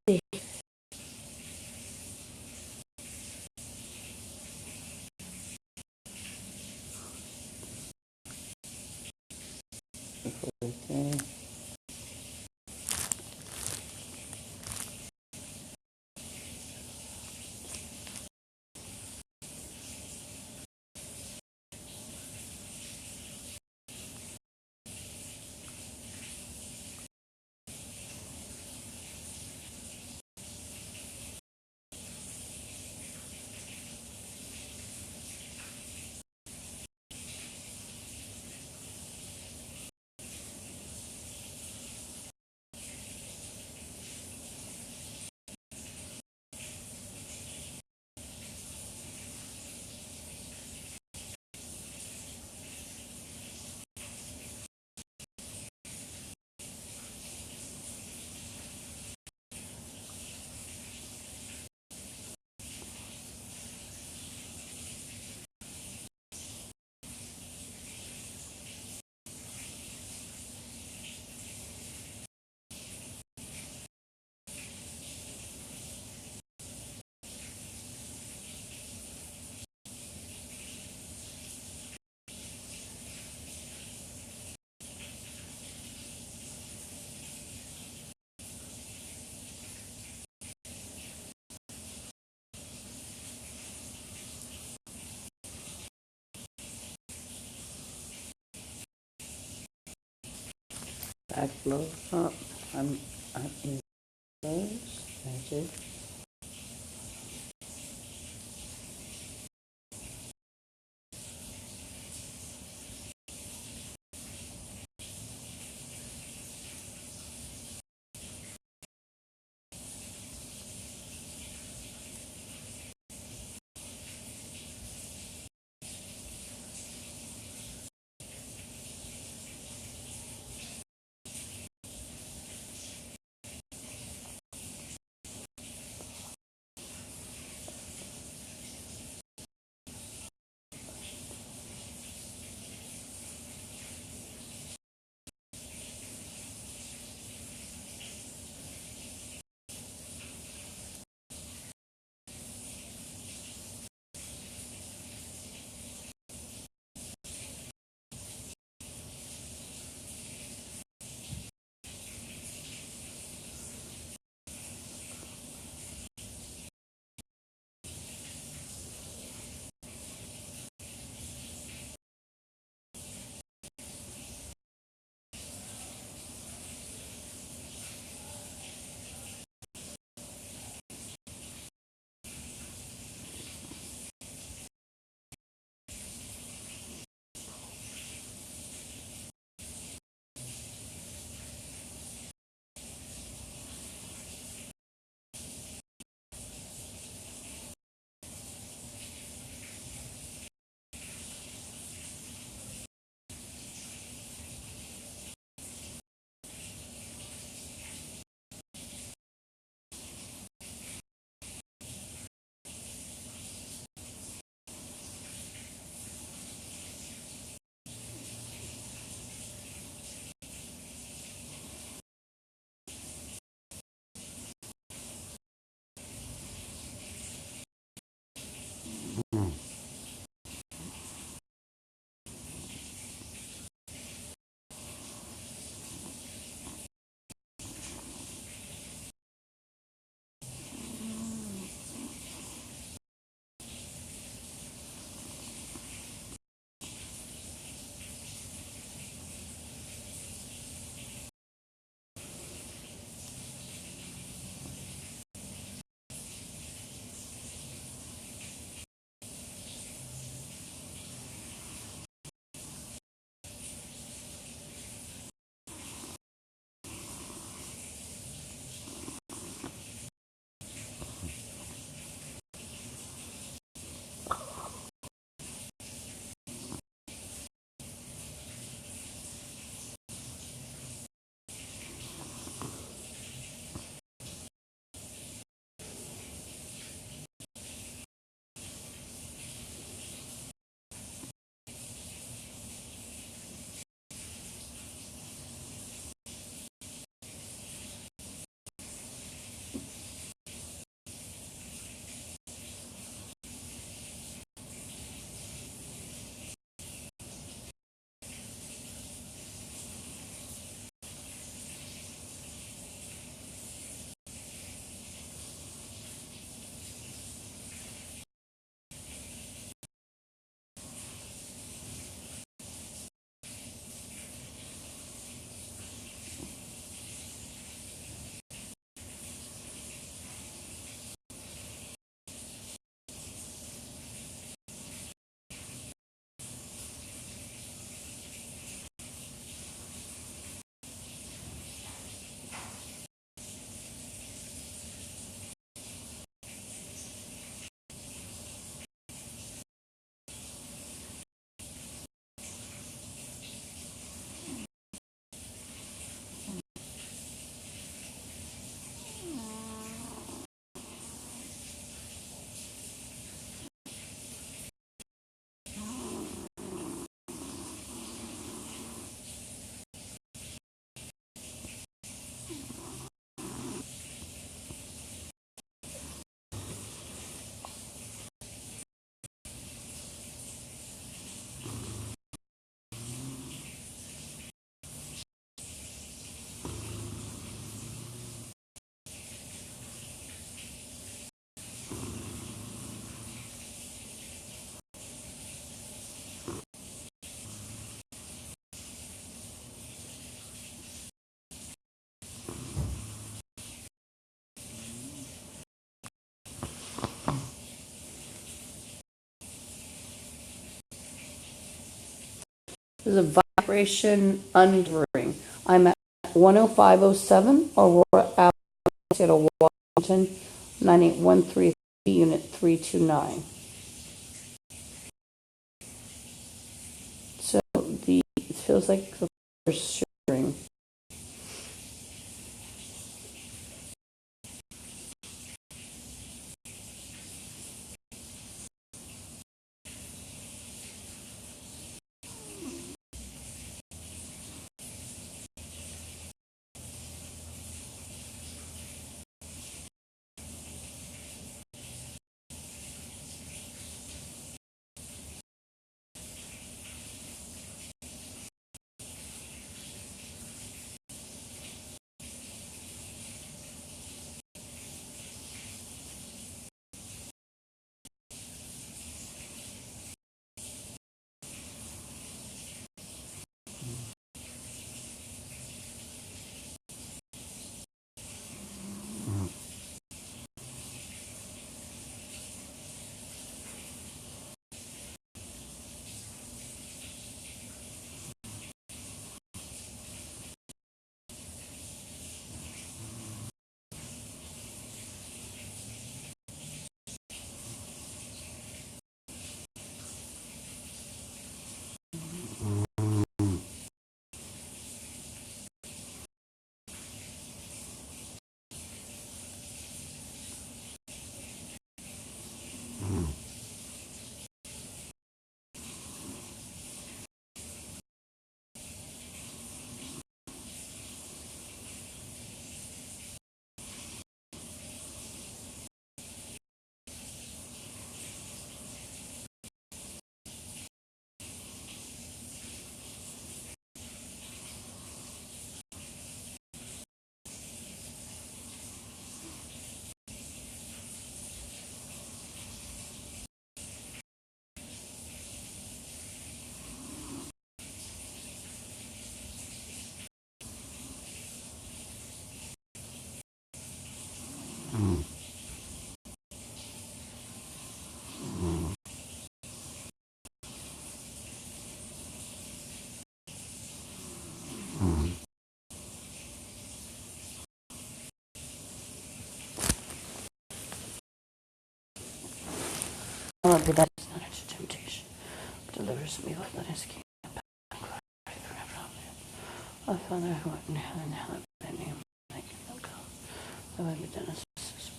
Back blow up. I'm in those. I do. This is a vibration unduring. I'm at 10507 Aurora Avenue, Seattle, Washington, 98133, Unit 329. So it feels like the first shivering. Oh, but that is not a temptation. Delivers me with let us keep forever. Our Father who art in heaven, hallowed be thy name. Thy kingdom come. Thy will be done as it is.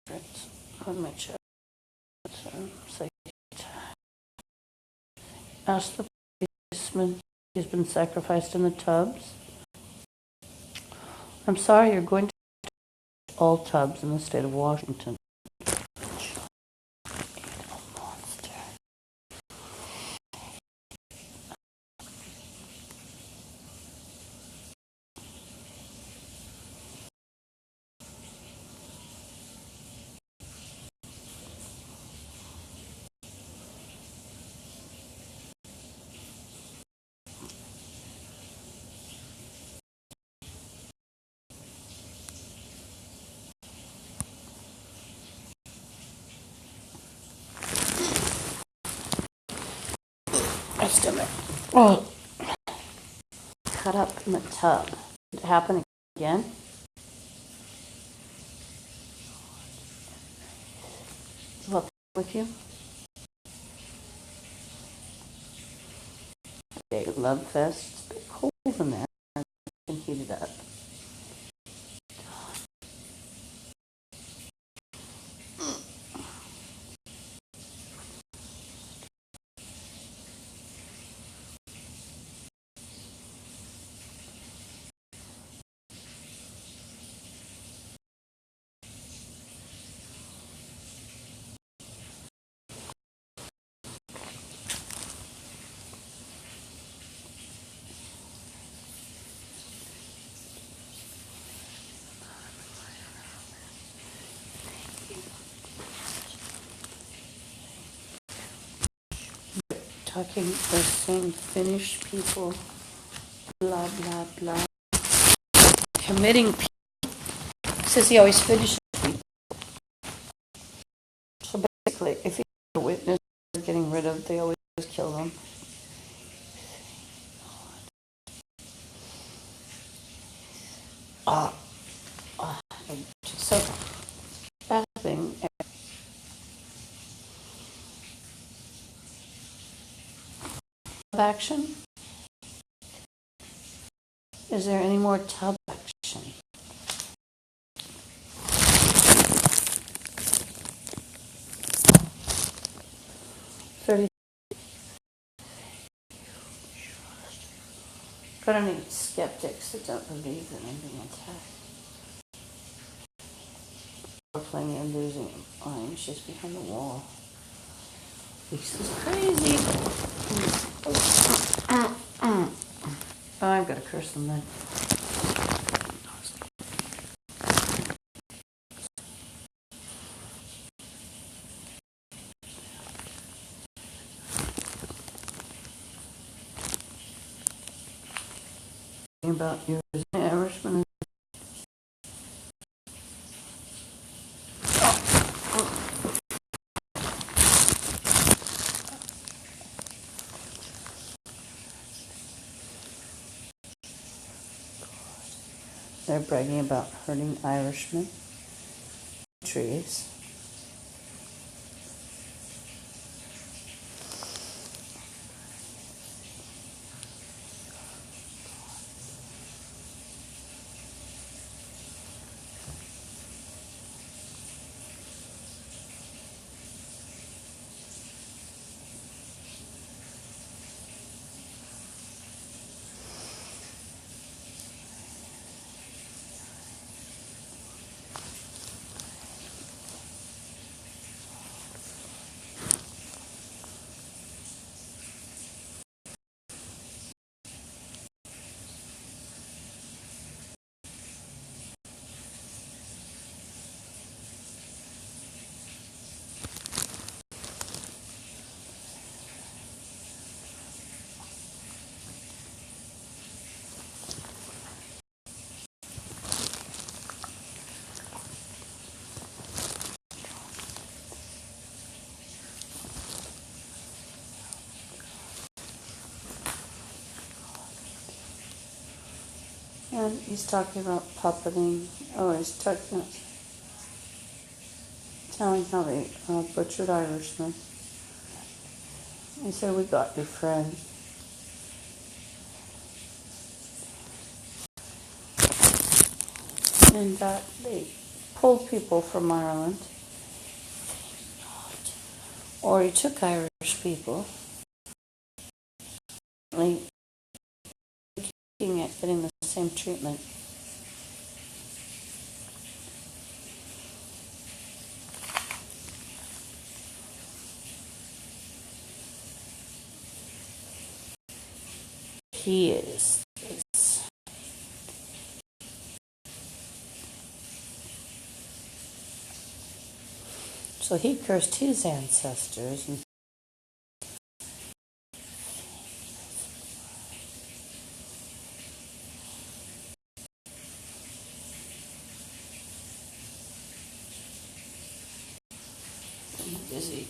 Spirits on my chest. Say, ask the policeman. He's been sacrificed in the tubs. I'm sorry, you're going to all tubs in the state of Washington. My stomach. Oh, cut up in the tub. Did it happen again? What's up with you? Okay, love fest. It's a bit cold in there. I can heat it up. Talking or saying Finnish people, blah, blah, blah. Committing people. Says he always finishes rid of. They always kill them. So grasping action. Is there any more tub action? Got any skeptics that don't believe that I'm being attacked? We're playing and losing mine. She's behind the wall. This is crazy. Oh, I've got to curse them then. About yours, Irishman. They're bragging about hurting Irishmen. Trees. And he's talking about puppeting. Oh, he's talking, telling how they butchered Irishmen. He said, "We got your friend." And that they pulled people from Ireland. Or he took Irish people. Like, getting the same treatment. He is. So he cursed his ancestors and busy.